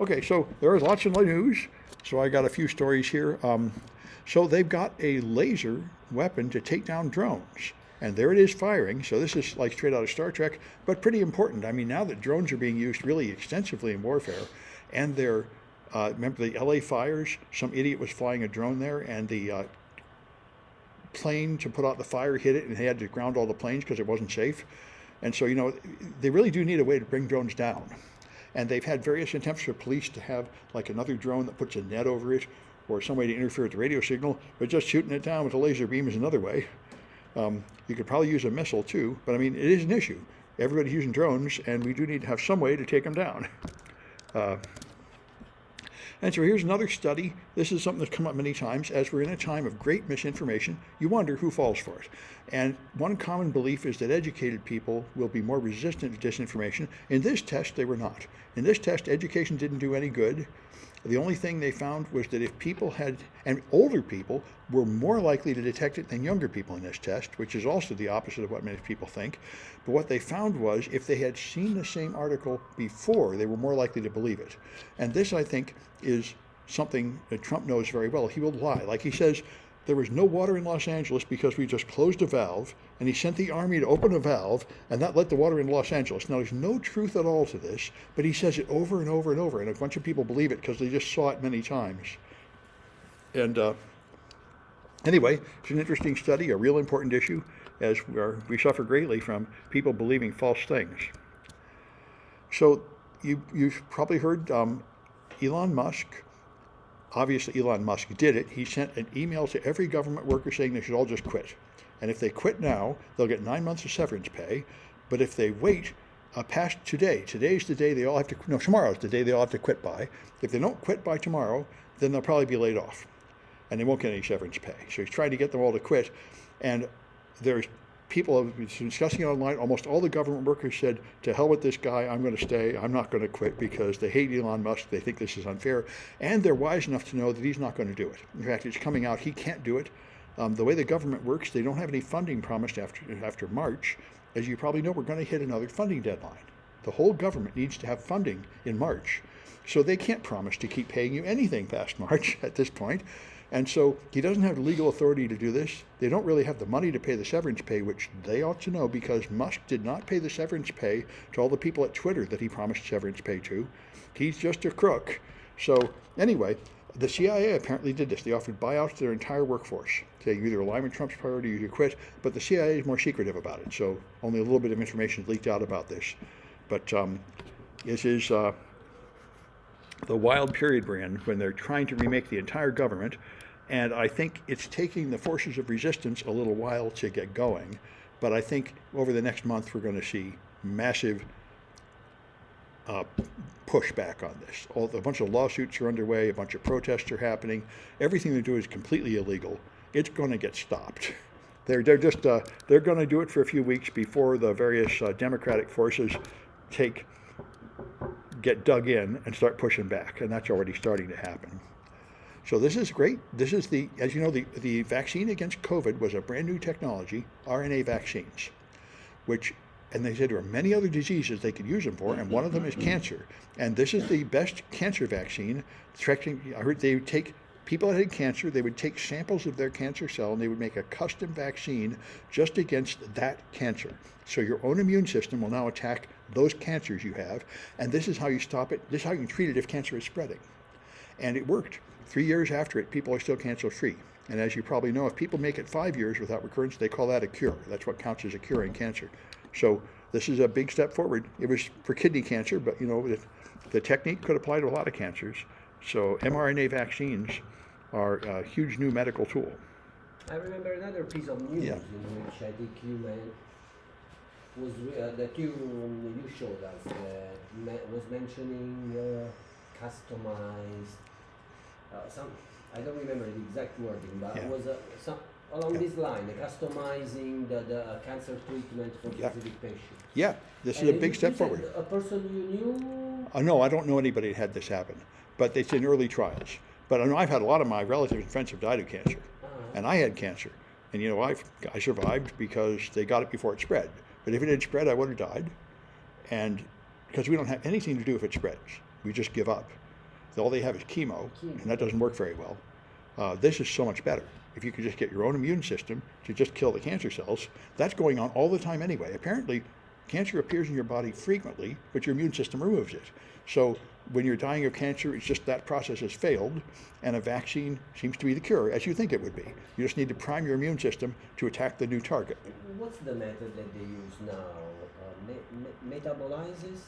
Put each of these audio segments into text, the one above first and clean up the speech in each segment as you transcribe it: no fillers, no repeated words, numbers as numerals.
Okay, so there is lots of news. So I got a few stories here. So they've got a laser weapon to take down drones. And there it is firing. So this is like straight out of Star Trek, but pretty important. I mean, now that drones are being used really extensively in warfare, and they're, remember the LA fires? Some idiot was flying a drone there, and the plane to put out the fire hit it, and they had to ground all the planes because it wasn't safe. And so, they really do need a way to bring drones down. And they've had various attempts for police to have like another drone that puts a net over it or some way to interfere with the radio signal, but just shooting it down with a laser beam is another way. You could probably use a missile too, but I mean, it is an issue. Everybody's using drones, and we do need to have some way to take them down. And so here's another study. This is something that's come up many times. As we're in a time of great misinformation, you wonder who falls for it. And one common belief is that educated people will be more resistant to disinformation. In this test, they were not. In this test, education didn't do any good. The only thing they found was that if people had, and older people were more likely to detect it than younger people in this test, which is also the opposite of what many people think. But what they found was if they had seen the same article before, they were more likely to believe it. And this, I think, is something that Trump knows very well. He will lie. Like he says, there was no water in Los Angeles because we just closed a valve, and he sent the army to open a valve, and that let the water into Los Angeles. Now, there's no truth at all to this, but he says it over and over and over, and a bunch of people believe it because they just saw it many times. And anyway, it's an interesting study, a real important issue, as we suffer greatly from people believing false things. So you've probably heard Elon Musk. Obviously, Elon Musk did it. He sent an email to every government worker saying they should all just quit. And if they quit now, they'll get 9 months of severance pay. But if they wait past today's the day they all have to, no, tomorrow's the day they all have to quit by. If they don't quit by tomorrow, then they'll probably be laid off. And they won't get any severance pay. So he's trying to get them all to quit. And there's people have been discussing it online. Almost all the government workers said, to hell with this guy, I'm going to stay. I'm not going to quit, because they hate Elon Musk. They think this is unfair. And they're wise enough to know that he's not going to do it. In fact, it's coming out he can't do it. The way the government works, they don't have any funding promised after March. As you probably know, we're going to hit another funding deadline. The whole government needs to have funding in March. So they can't promise to keep paying you anything past March at this point. And so he doesn't have the legal authority to do this. They don't really have the money to pay the severance pay, which they ought to know, because Musk did not pay the severance pay to all the people at Twitter that he promised severance pay to. He's just a crook. So anyway, the CIA apparently did this. They offered buyouts to their entire workforce, saying either align with Trump's priority or you quit. But the CIA is more secretive about it, so only a little bit of information is leaked out about this. But this is the wild period we're in, when they're trying to remake the entire government. And I think it's taking the forces of resistance a little while to get going. But I think over the next month, we're going to see massive pushback on this. A bunch of lawsuits are underway. A bunch of protests are happening. Everything they do is completely illegal. It's going to get stopped. They're going to do it for a few weeks before the various Democratic forces get dug in and start pushing back. And that's already starting to happen. So this is great. This is as you know, the vaccine against COVID was a brand new technology, RNA vaccines, and they said there are many other diseases they could use them for, and one of them is cancer. And this is the best cancer vaccine. I heard they would take people that had cancer, they would take samples of their cancer cell, and they would make a custom vaccine just against that cancer. So your own immune system will now attack those cancers you have, and this is how you stop it. This is how you can treat it if cancer is spreading. And it worked. 3 years after it, people are still cancer-free. And as you probably know, if people make it 5 years without recurrence, they call that a cure. That's what counts as a cure in cancer. So this is a big step forward. It was for kidney cancer, but the technique could apply to a lot of cancers. So mRNA vaccines are a huge new medical tool. I remember another piece of news in which I think you was that you showed us was mentioning customized. I don't remember the exact wording, but it was along this line, customizing the cancer treatment for specific patients. Yeah, this is a big step forward. A person you knew? No, I don't know anybody that had this happen, but it's in early trials. But I know I've had a lot of my relatives and friends have died of cancer, and I had cancer, and I survived because they got it before it spread. But if it had spread, I would have died, and because we don't have anything to do if it spreads, we just give up. all they have is chemo, and that doesn't work very well. This is so much better. If you could just get your own immune system to just kill the cancer cells, that's going on all the time anyway. Apparently, cancer appears in your body frequently, but your immune system removes it. So when you're dying of cancer, it's just that process has failed, and a vaccine seems to be the cure, as you think it would be. You just need to prime your immune system to attack the new target. What's the method that they use now? Metabolysis?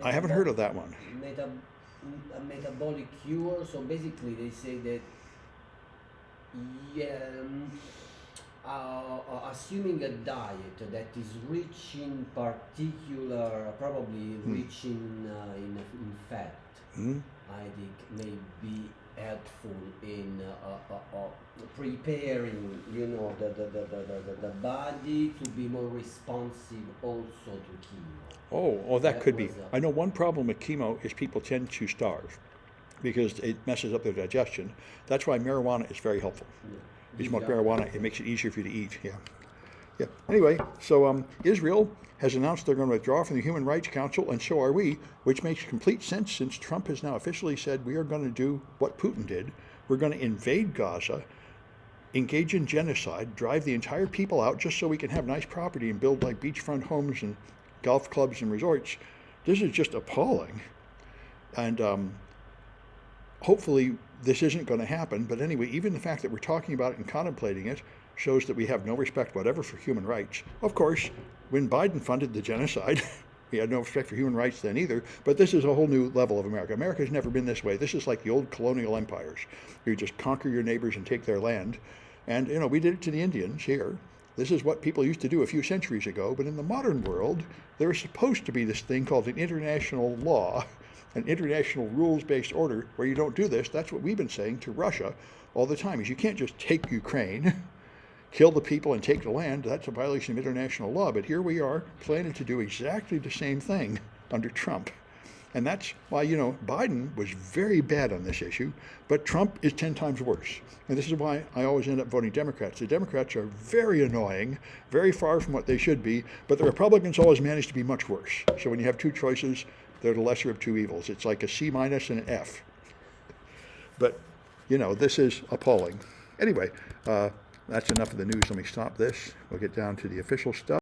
I haven't heard of that one. A metabolic cure. So basically, they say that assuming a diet that is rich in particular, probably rich in fat, I think may be helpful in preparing, the body to be more responsive also to chemo. Oh, that could be. I know one problem with chemo is people tend to starve because it messes up their digestion. That's why marijuana is very helpful. You smoke marijuana, it makes it easier for you to eat. Yeah. Anyway, so Israel has announced they're going to withdraw from the Human Rights Council, and so are we, which makes complete sense since Trump has now officially said we are going to do what Putin did. We're going to invade Gaza, engage in genocide, drive the entire people out just so we can have nice property and build like beachfront homes and golf clubs and resorts. This is just appalling. And hopefully this isn't going to happen. But anyway, even the fact that we're talking about it and contemplating it shows that we have no respect whatever for human rights. Of course, when Biden funded the genocide, we had no respect for human rights then either. But this is a whole new level of America. America's never been this way. This is like the old colonial empires. You just conquer your neighbors and take their land. And, we did it to the Indians here. This is what people used to do a few centuries ago. But in the modern world, there is supposed to be this thing called an international law, an international rules-based order where you don't do this. That's what we've been saying to Russia all the time, is you can't just take Ukraine, kill the people and take the land. That's a violation of international law. But here we are planning to do exactly the same thing under Trump. And that's why, Biden was very bad on this issue, but Trump is 10 times worse. And this is why I always end up voting Democrats. The Democrats are very annoying, very far from what they should be, but the Republicans always manage to be much worse. So when you have two choices, they're the lesser of two evils. It's like a C- and an F. But, this is appalling. Anyway, that's enough of the news. Let me stop this. We'll get down to the official stuff.